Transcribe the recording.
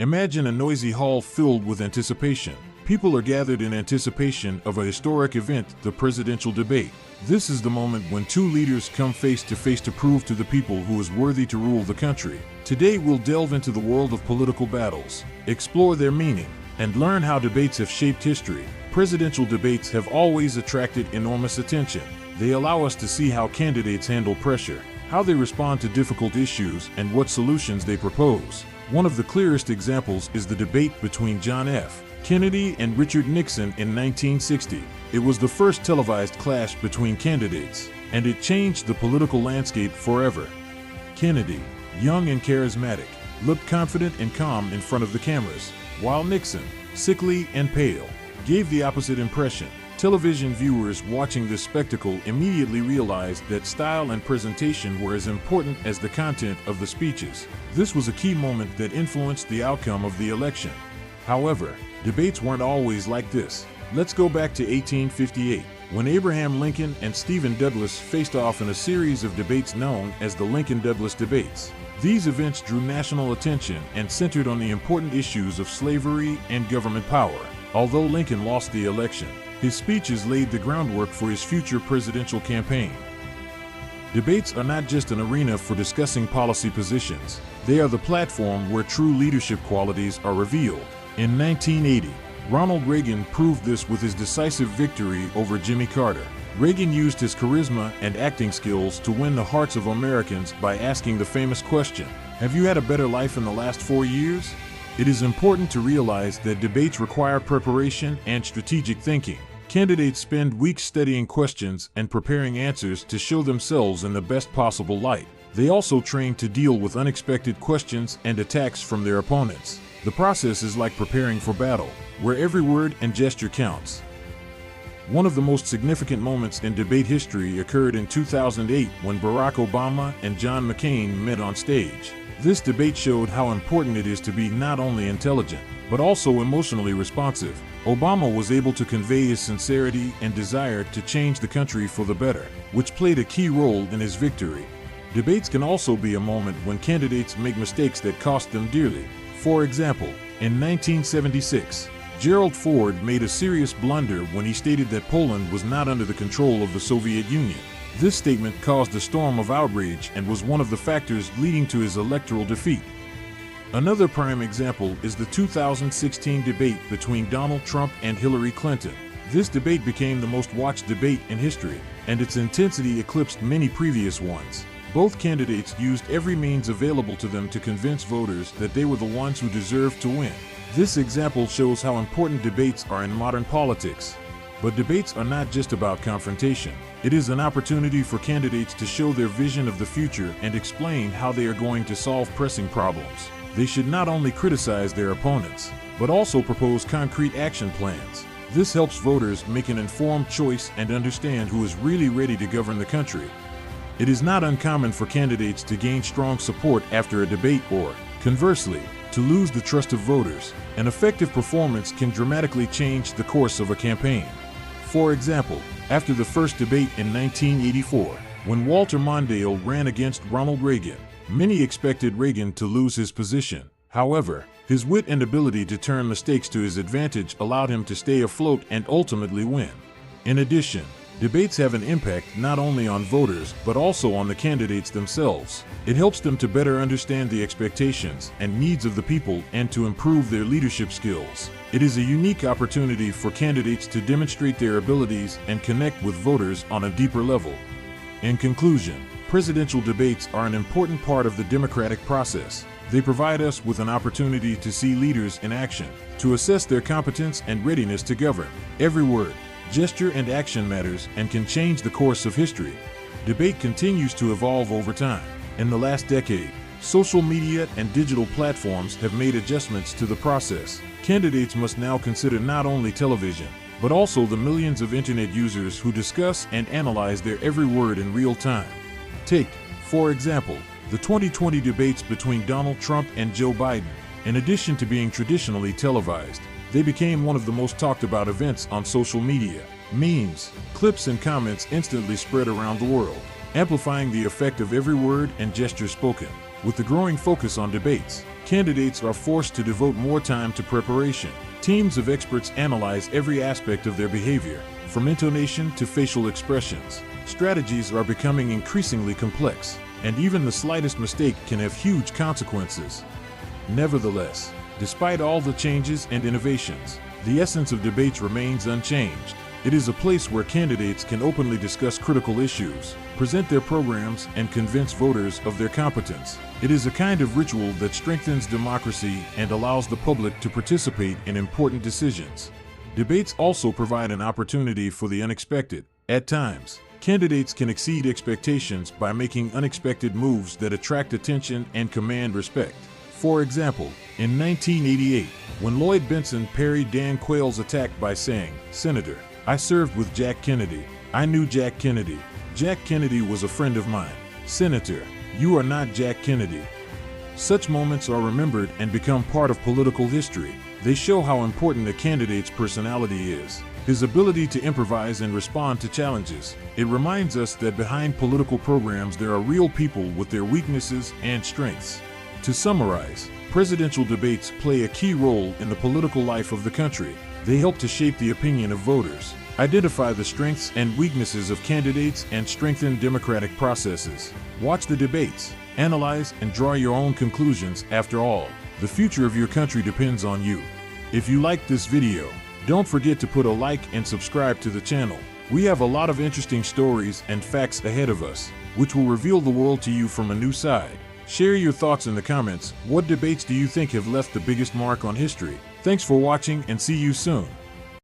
Imagine a noisy hall filled with anticipation. People are gathered in anticipation of a historic event, the presidential debate. This is the moment when two leaders come face to face to prove to the people who is worthy to rule the country. Today we'll delve into the world of political battles, explore their meaning, and learn how debates have shaped history. Presidential debates have always attracted enormous attention. They allow us to see how candidates handle pressure, how they respond to difficult issues, and what solutions they propose. One of the clearest examples is the debate between John F. Kennedy and Richard Nixon in 1960. It was the first televised clash between candidates, and it changed the political landscape forever. Kennedy, young and charismatic, looked confident and calm in front of the cameras, while Nixon, sickly and pale, gave the opposite impression. Television viewers watching this spectacle immediately realized that style and presentation were as important as the content of the speeches. This was a key moment that influenced the outcome of the election. However, debates weren't always like this. Let's go back to 1858, when Abraham Lincoln and Stephen Douglas faced off in a series of debates known as the Lincoln-Douglas debates. These events drew national attention and centered on the important issues of slavery and government power. Although Lincoln lost the election, his speeches laid the groundwork for his future presidential campaign. Debates are not just an arena for discussing policy positions. They are the platform where true leadership qualities are revealed. In 1980, Ronald Reagan proved this with his decisive victory over Jimmy Carter. Reagan used his charisma and acting skills to win the hearts of Americans by asking the famous question, "Have you had a better life in the last 4 years?" It is important to realize that debates require preparation and strategic thinking. Candidates spend weeks studying questions and preparing answers to show themselves in the best possible light. They also train to deal with unexpected questions and attacks from their opponents. The process is like preparing for battle, where every word and gesture counts. One of the most significant moments in debate history occurred in 2008 when Barack Obama and John McCain met on stage. This debate showed how important it is to be not only intelligent, but also emotionally responsive. Obama was able to convey his sincerity and desire to change the country for the better, which played a key role in his victory. Debates can also be a moment when candidates make mistakes that cost them dearly. For example, in 1976, Gerald Ford made a serious blunder when he stated that Poland was not under the control of the Soviet Union. This statement caused a storm of outrage and was one of the factors leading to his electoral defeat. Another prime example is the 2016 debate between Donald Trump and Hillary Clinton. This debate became the most watched debate in history, and its intensity eclipsed many previous ones. Both candidates used every means available to them to convince voters that they were the ones who deserved to win. This example shows how important debates are in modern politics. But debates are not just about confrontation. It is an opportunity for candidates to show their vision of the future and explain how they are going to solve pressing problems. They should not only criticize their opponents, but also propose concrete action plans. This helps voters make an informed choice and understand who is really ready to govern the country. It is not uncommon for candidates to gain strong support after a debate or, conversely, to lose the trust of voters. An effective performance can dramatically change the course of a campaign. For example, after the first debate in 1984, when Walter Mondale ran against Ronald Reagan, many expected Reagan to lose his position. However, his wit and ability to turn mistakes to his advantage allowed him to stay afloat and ultimately win. In addition, debates have an impact not only on voters but also on the candidates themselves. It helps them to better understand the expectations and needs of the people and to improve their leadership skills. It is a unique opportunity for candidates to demonstrate their abilities and connect with voters on a deeper level. In conclusion, presidential debates are an important part of the democratic process. They provide us with an opportunity to see leaders in action, to assess their competence and readiness to govern. Every word, gesture, and action matters and can change the course of history. Debate continues to evolve over time. In the last decade, social media and digital platforms have made adjustments to the process. Candidates must now consider not only television, but also the millions of internet users who discuss and analyze their every word in real time. Take, for example, the 2020 debates between Donald Trump and Joe Biden. In addition to being traditionally televised, they became one of the most talked about events on social media. Memes, clips, and comments instantly spread around the world, amplifying the effect of every word and gesture spoken. With the growing focus on debates, Candidates are forced to devote more time to preparation. Teams of experts analyze every aspect of their behavior, from intonation to facial expressions. Strategies are becoming increasingly complex, and even the slightest mistake can have huge consequences. Nevertheless, despite all the changes and innovations, the essence of debates remains unchanged. It is a place where candidates can openly discuss critical issues, present their programs, and convince voters of their competence. It is a kind of ritual that strengthens democracy and allows the public to participate in important decisions. Debates also provide an opportunity for the unexpected. At times, candidates can exceed expectations by making unexpected moves that attract attention and command respect. For example, in 1988, when Lloyd Bentsen parried Dan Quayle's attack by saying, "Senator, I served with Jack Kennedy. I knew Jack Kennedy. Jack Kennedy was a friend of mine. Senator, you are not Jack Kennedy." Such moments are remembered and become part of political history. They show how important a candidate's personality is, his ability to improvise and respond to challenges. It reminds us that behind political programs there are real people with their weaknesses and strengths. To summarize, presidential debates play a key role in the political life of the country. They help to shape the opinion of voters, identify the strengths and weaknesses of candidates, and strengthen democratic processes. Watch the debates, analyze, and draw your own conclusions. After all, the future of your country depends on you. If you liked this video, don't forget to put a like and subscribe to the channel. We have a lot of interesting stories and facts ahead of us, which will reveal the world to you from a new side. Share your thoughts in the comments. What debates do you think have left the biggest mark on history? Thanks for watching and see you soon.